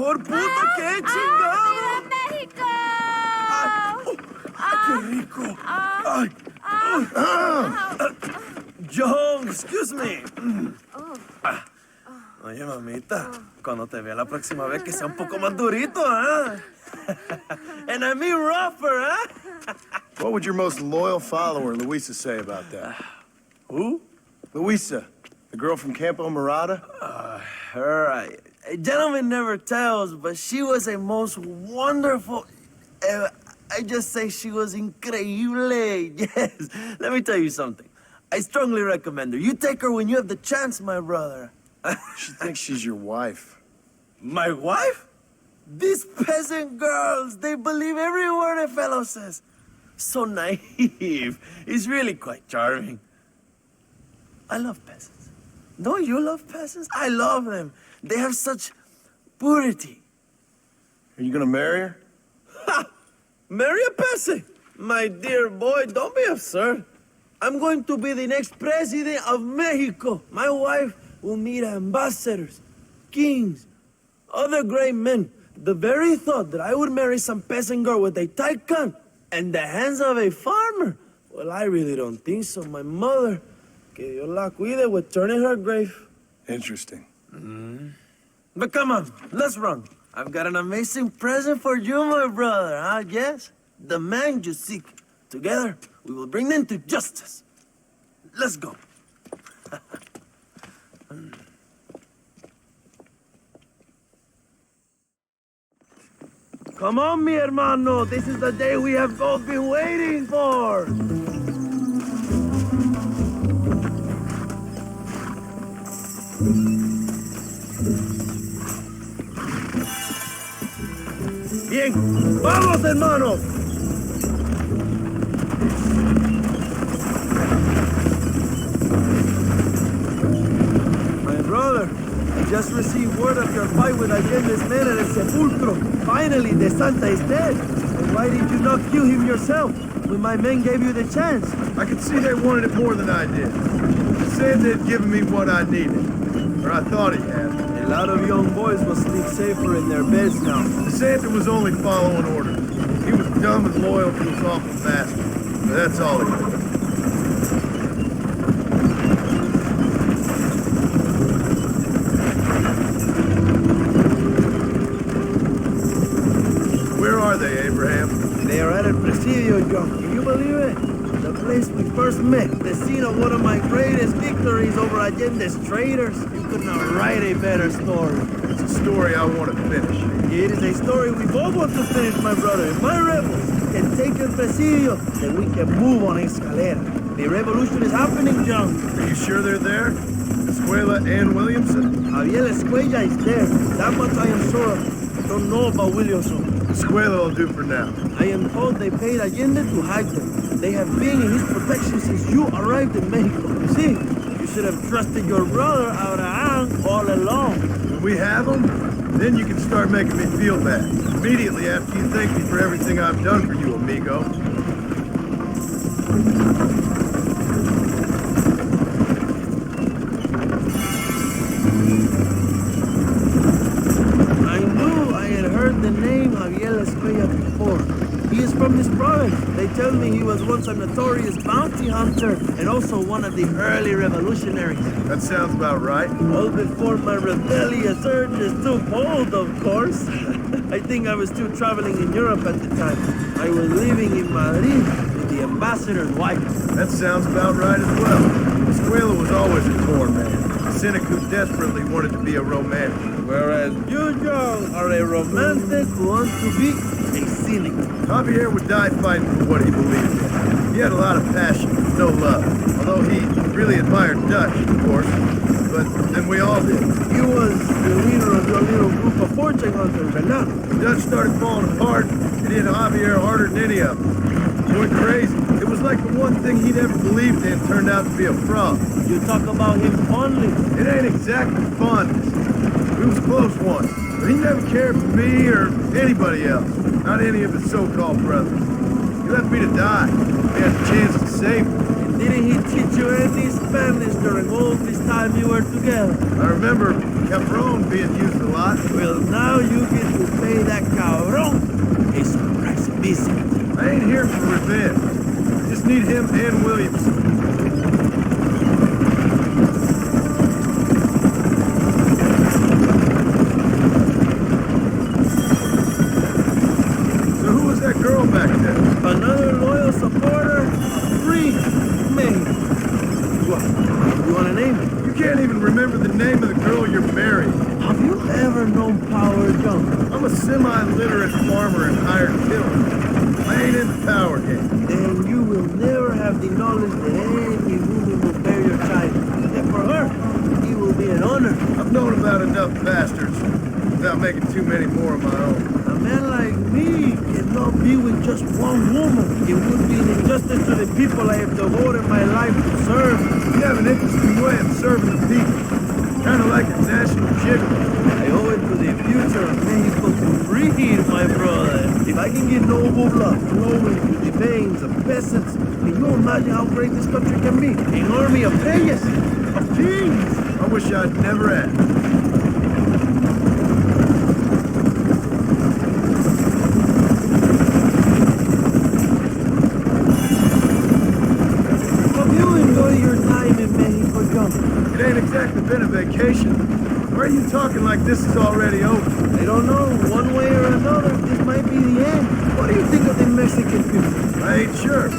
mejor puto que he chingado. ¡México! ¡Ay, qué rico! ¡Ay! John, excuse me. Oye, mamita, cuando te vea la próxima vez que sea un poco más durito, ¿eh? And I mean rougher, ¿eh? What would your most loyal follower, Luisa, say about that? Who? Luisa, the girl from Campo Murata? Her, a gentleman never tells, but she was a most wonderful... I just say she was increíble. Yes. Let me tell you something. I strongly recommend her. You take her when you have the chance, my brother. She thinks she's your wife. My wife? These peasant girls, they believe every word a fellow says. So naive. It's really quite charming. I love peasants. Don't you love peasants? I love them. They have such purity. Are you gonna marry her? Ha! Marry a peasant? My dear boy, don't be absurd. I'm going to be the next president of Mexico. My wife will meet ambassadors, kings, other great men. The very thought that I would marry some peasant girl with a tight gun and the hands of a farmer, well, I really don't think so. My mother, que Dios la cuide, would turn in her grave. Interesting. But come on, let's run. I've got an amazing present for you, my brother, huh? Yes? The man you seek. Together, we will bring them to justice. Let's go. Come on, mi hermano. This is the day we have both been waiting for. Bien, vamos, hermano. My brother, I just received word of your fight with Allende's men at El Sepulcro. Finally, the Santa is dead. And why did you not kill him yourself when my men gave you the chance? I could see they wanted it more than I did. Santa had given me what I needed. Or I thought he had. A lot of young boys will sleep safer in their beds now. Santa was only following orders. He was dumb and loyal to his awful master. But that's all he did. Where are they, Abraham? They are at El Presidio, John. Can you believe it? The place we first met. The scene of one of my greatest victories over Allende's traitors. You could not write a better story. It's a story I want to finish. It is a story we both want to finish, my brother. If my rebels can take El Presidio, then we can move on Escalera. The revolution is happening, John. Are you sure they're there? Escuela and Williamson? Javier Escuella is there. That much I am sure of. I don't know about Williamson. Escuela will do for now. I am told they paid Allende to hide them. They have been in his protection since you arrived in Mexico. You see, you should have trusted your brother, Abraham, all along. When we have them, then you can start making me feel bad. Immediately after you thank me for everything I've done for you, amigo. I knew I had heard the name Javier Escuella before. He is from this province. They tell me he was once a notorious bounty hunter and also one of the early revolutionaries. That sounds about right. All before my rebellious urges took hold, of course. I think I was still traveling in Europe at the time. I was living in Madrid with the ambassador's wife. That sounds about right as well. Escuela was always a corn man. A cynic who desperately wanted to be a romantic. Whereas you, John, are a romantic who wants to be a cynic. Javier would die fighting for what he believed in. He had a lot of passion, no love. Although he really admired Dutch, of course. But then we all did. He was the leader of your little group of fortune hunters, and now Dutch started falling apart. It hit Javier harder than any of them. He went crazy. It was like the one thing he'd ever believed in turned out to be a fraud. you talk about him fondly. It ain't exactly fondness. We was close once, but he never cared for me or anybody else. Not any of his so-called brothers. He left me to die. He had a chance to save me. And Didn't he teach you any Spanish during all this time you were together? I remember Cabron being used a lot. Well, now you get to pay that cabron a surprise visit. I ain't here for revenge. I just need him and Williamson. So who was that girl back there? Another loyal supporter, free me. You want a name? You can't even remember the name of the girl you're marrying. Have you ever known power jump? I'm a semi-literate farmer and hired killer. I ain't in the power game. Then you will never have the knowledge that any woman will bear your child. And for her, it will be an honor. I've known about enough bastards without making too many more of my own. A man like me cannot be with just one woman. It would be an injustice to the people I have devoted my life to serve. You have an interesting way of serving the people. Kind of like a national gigolo. I owe it to the future of Mexico to breathe, my brother. If I can get noble blood flowing through the veins of peasants, can you imagine how great this country can be? An army of reyes, of kings. I wish I'd never asked. Have you enjoyed your time in Mexico, John? It ain't exactly been a vacation. Why are you talking like this is already over? I don't know. One way or another, this might be the end. What do you think of the Mexican people? I ain't sure.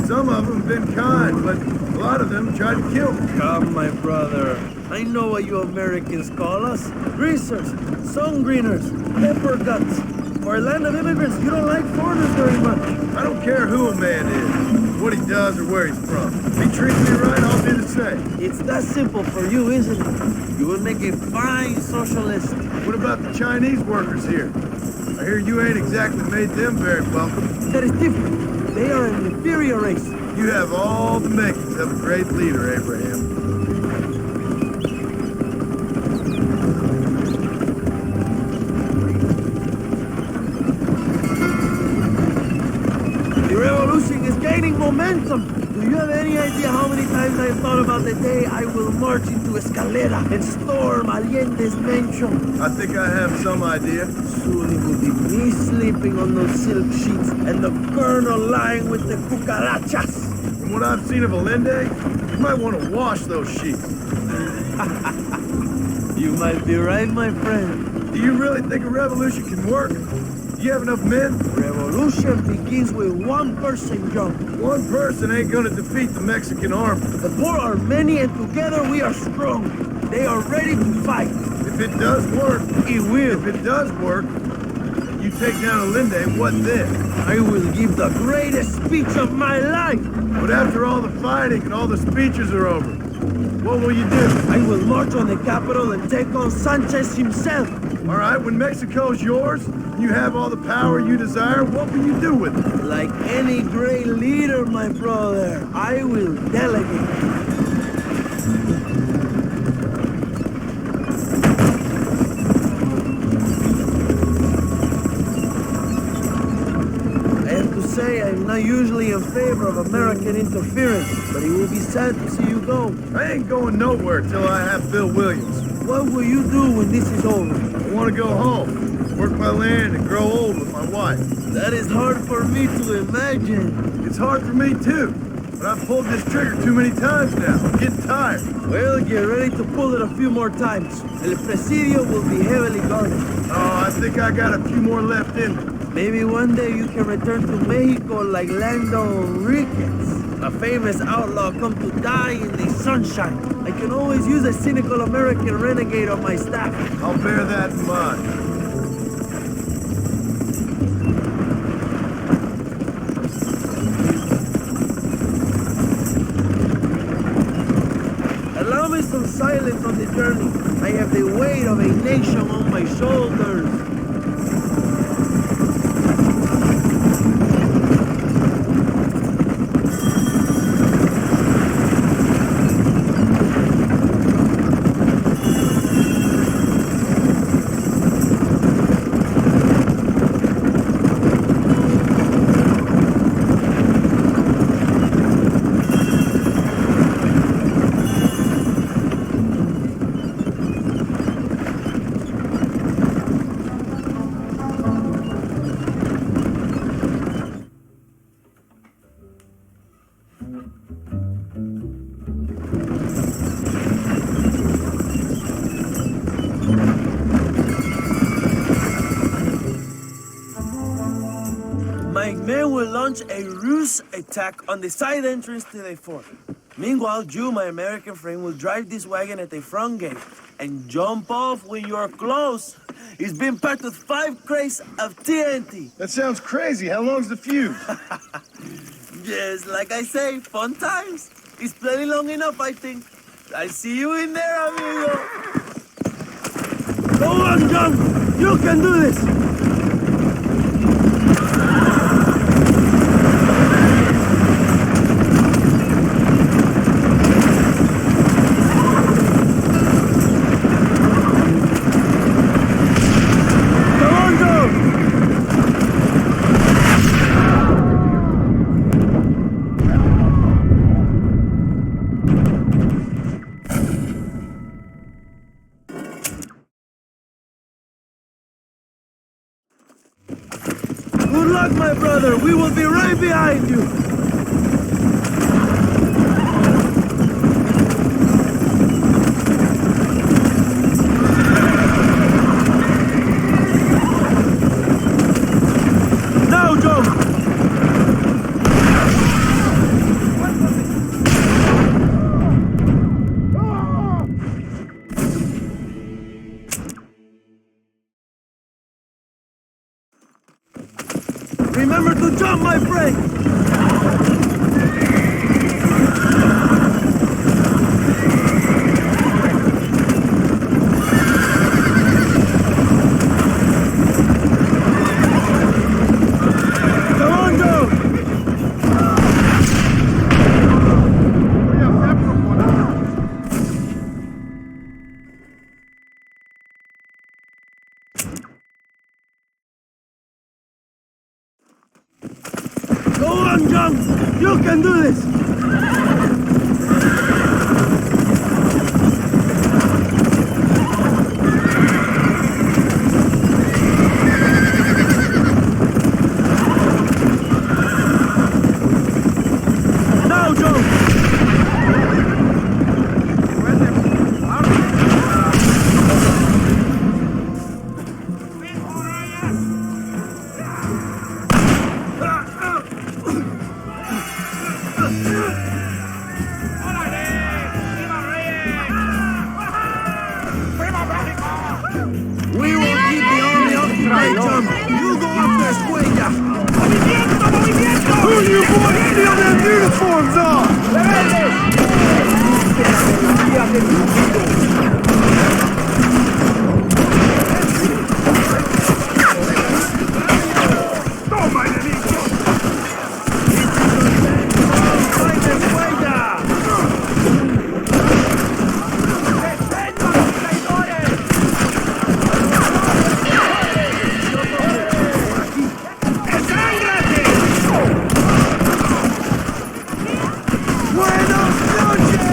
Some of them have been kind, but a lot of them tried to kill me. Come, my brother. I know what you Americans call us. Greasers, sun greeners, pepper guts. For a land of immigrants, you don't like foreigners very much. I don't care who a man is, what he does or where he's from. If he treats me right, I'll do the same. It's that simple for you, isn't it? You would make a fine socialist. What about the Chinese workers here? I hear you ain't exactly made them very welcome. That is different. They are an inferior race. You have all the makings of a great leader, Abraham. The revolution is gaining momentum. Do you have any idea how many times I've thought about the day I will march into Escalera and storm Allende's mansion? I think I have some idea. Soon it will be me sleeping on those silk sheets and the colonel lying with the cucarachas. From what I've seen of Allende, you might want to wash those sheets. You might be right, my friend. Do you really think a revolution can work? Do you have enough men? Revolution begins with one person, John. One person ain't gonna defeat the Mexican army. The poor are many and together we are strong. They are ready to fight. If it does work, It will. if it does work, and you take down Allende, what then? I will give the greatest speech of my life. But after all the fighting and all the speeches are over, what will you do? I will march on the capital and take on Sanchez himself. All right, when Mexico's yours, and you have all the power you desire, what will you do with it? Like any great leader, my brother, I will delegate. I have to say, I'm not usually in favor of American interference, but it will be sad to see you go. I ain't going nowhere till I have Bill Williams. What will you do when this is over? I want to go home, work my land, and grow old with my wife. That is hard for me to imagine. It's hard for me too, but I've pulled this trigger too many times now. I'm getting tired. Well, get ready to pull it a few more times. El Presidio will be heavily guarded. Oh, I think I got a few more left in me. Maybe one day you can return to Mexico like Lando Enriquez, a famous outlaw come to die in the sunshine. I can always use a cynical American renegade on my staff. I'll bear that in mind. Allow me some silence on the journey. I have the weight of a nation on my shoulders. My men will launch a ruse attack on the side entrance to the fort. Meanwhile, you, my American friend, will drive this wagon at the front gate and jump off when you're close. It's been packed with 5 crates of TNT. That sounds crazy. How long's the fuse? Yes, like I say, fun times. It's plenty long enough, I think. I see you in there, amigo. Go on, John. You can do this. Good luck, my brother. We will be right behind you. Now, Joe. Remember to jump, my friend! Come on, Joe! Go on, John! You can do this! Now, John! We will keep the army occupied, John. You go after Escuella. ¡Movimiento, movimiento! Who do you boy any of them uniforms on? ¡Toma, enemigo! Fight Escuella! ¡Buenas noches!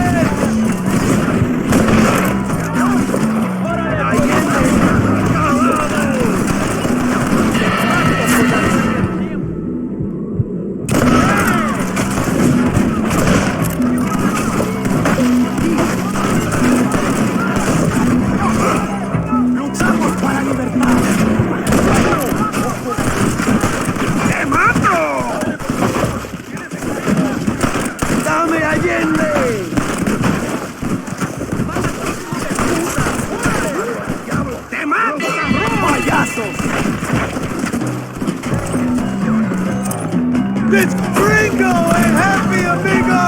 ¡Luchamos para la libertad! ¡Te mato! ¡Dame Allende! ¡Te mato, cabrón! ¡Payasos! It's Gringo and Happy Amigo!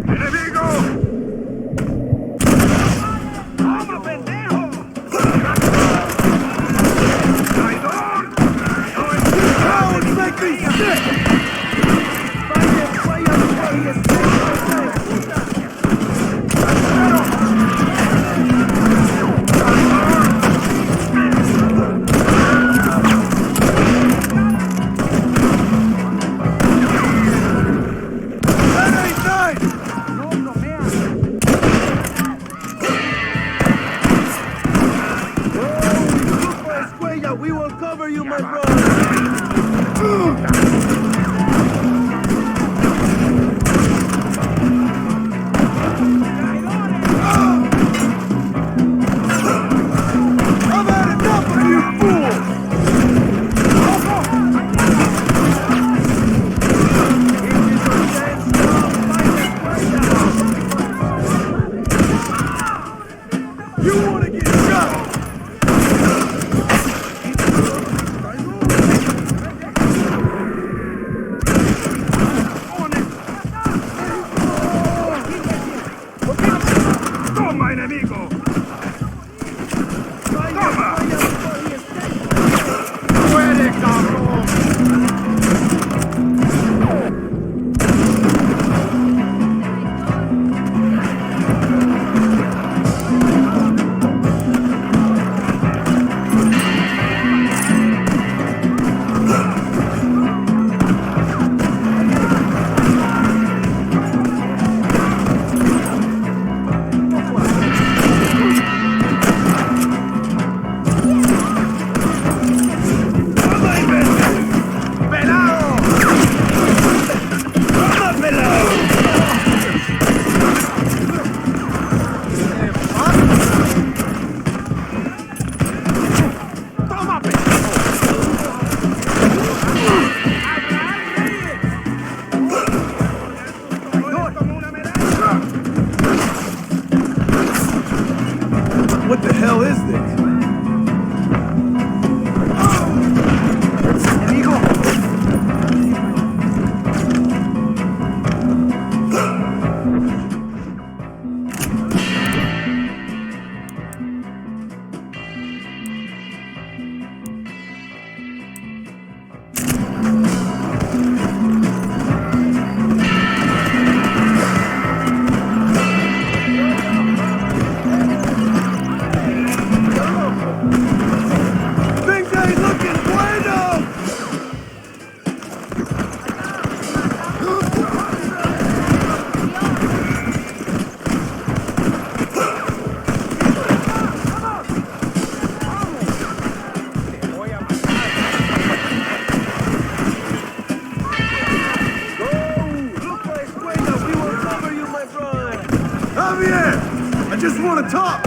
¡Enemigo! ¡Toma, pendejo! ¡Traidor! ¡No es cover you, my brother. I've had enough of you fools! You wanna get shot? Toma, enemigo! Toma! ¡Muere, cabrón! ¡Toma, imbécil! ¡Pelado! ¡Toma, pelado! ¡Toma, pelado! What the hell is this? Things ain't looking bueno! Javier! I just want to talk!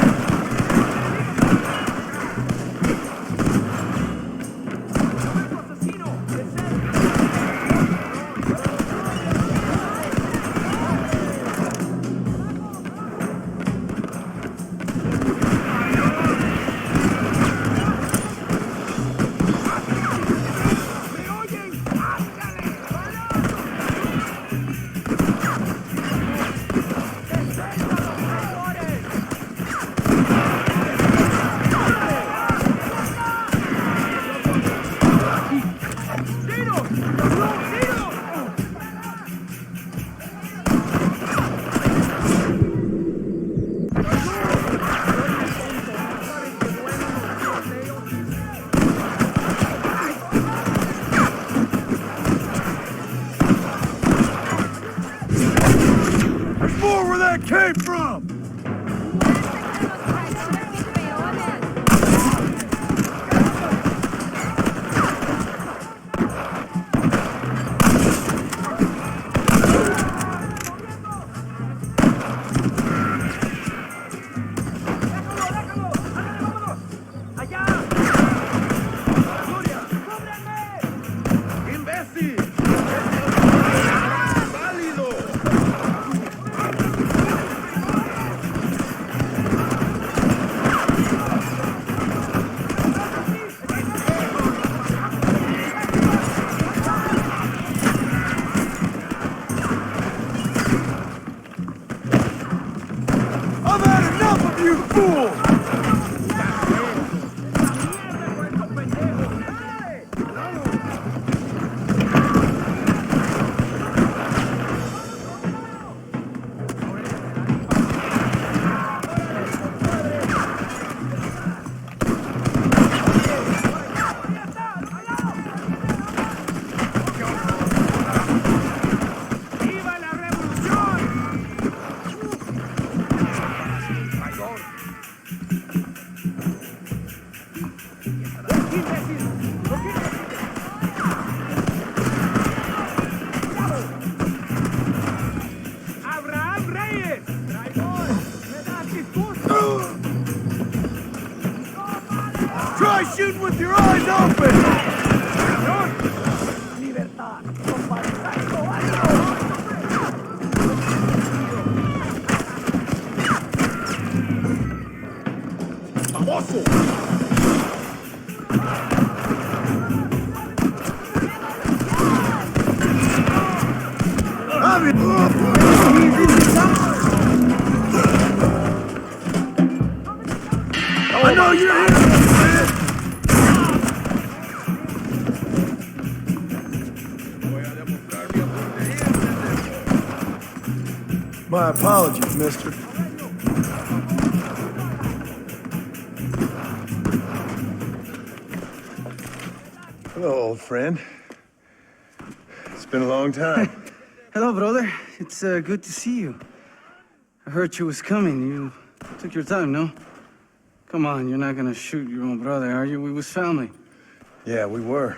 got it! I know you're here, man! My apologies, mister. Hello, old friend. It's been a long time. Hello, brother. It's good to see you. I heard you was coming. You took your time, no? Come on, you're not gonna shoot your own brother, are you? We was family. Yeah, we were.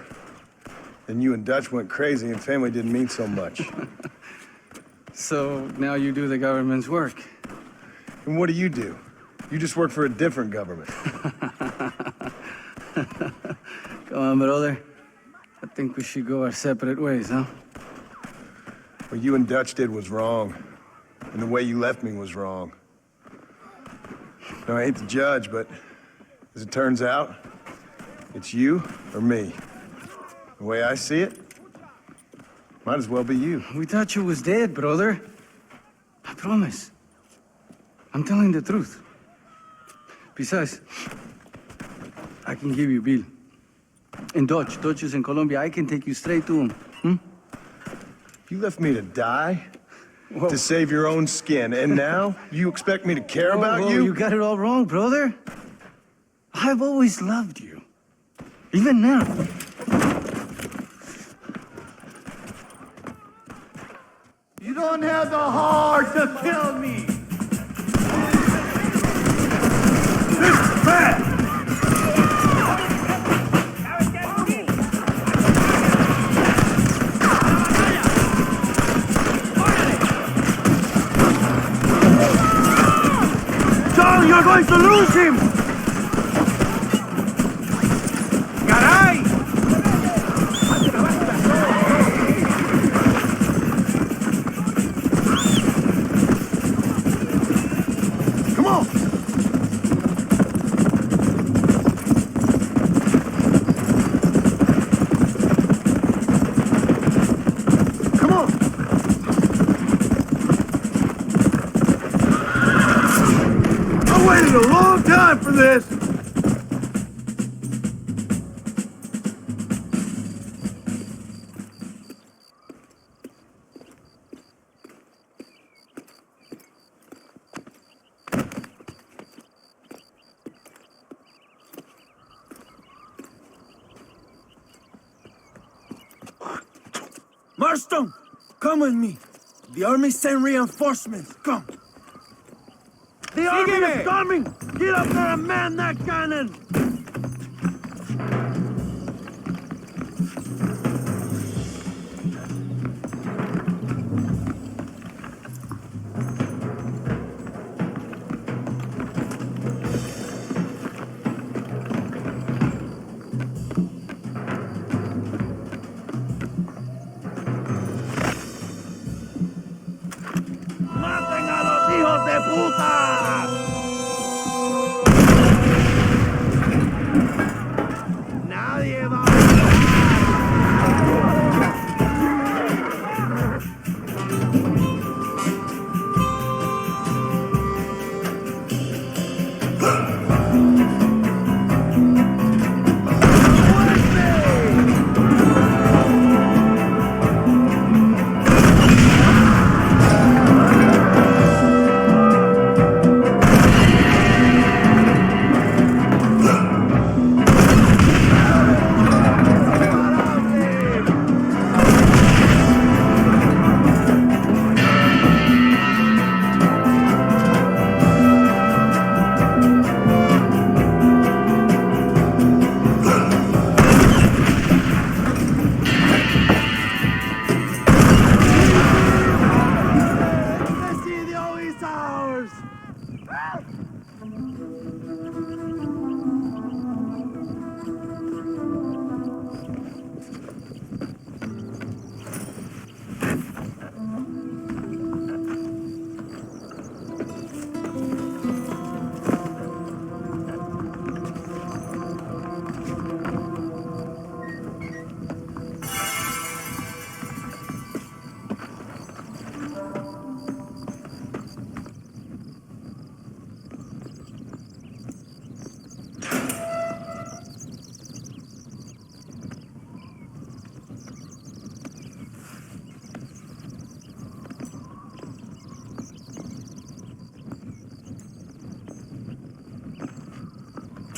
Then you and Dutch went crazy and family didn't mean so much. So now you do the government's work. And what do? You just work for a different government. Come on, brother. I think we should go our separate ways, huh? What you and Dutch did was wrong. And the way you left me was wrong. Now, I hate to judge, but as it turns out, it's you or me. The way I see it, might as well be you. We thought you was dead, brother. I promise. I'm telling the truth. Besides, I can give you Bill. And Dutch is in Colombia. I can take you straight to him. You left me to die? Whoa. To save your own skin, and now you expect me to care about Whoa, you? You got it all wrong, brother. I've always loved you. Even now. You don't have the heart to kill me! This is bad! John, you're going to lose him! Caray! Come on! Come on! I waited a long time for this! Marston, come with me. The army sent reinforcements. Come. The army is coming! Get up there and man that cannon! ¡Maten a los hijos de puta!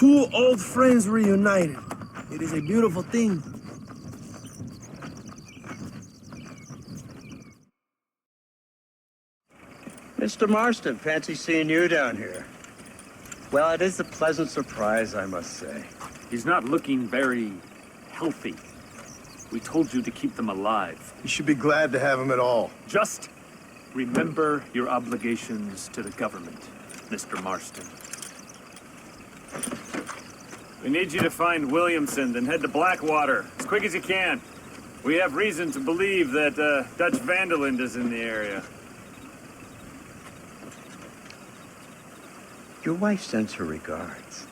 two old friends reunited. It is a beautiful thing. Mr. Marston, fancy seeing you down here. Well, it is a pleasant surprise, I must say. He's not looking very healthy. We told you to keep them alive. You should be glad to have him at all. Just remember your obligations to the government, Mr. Marston. We need you to find Williamson and head to Blackwater as quick as you can. We have reason to believe that Dutch Vanderland is in the area. Your wife sends her regards.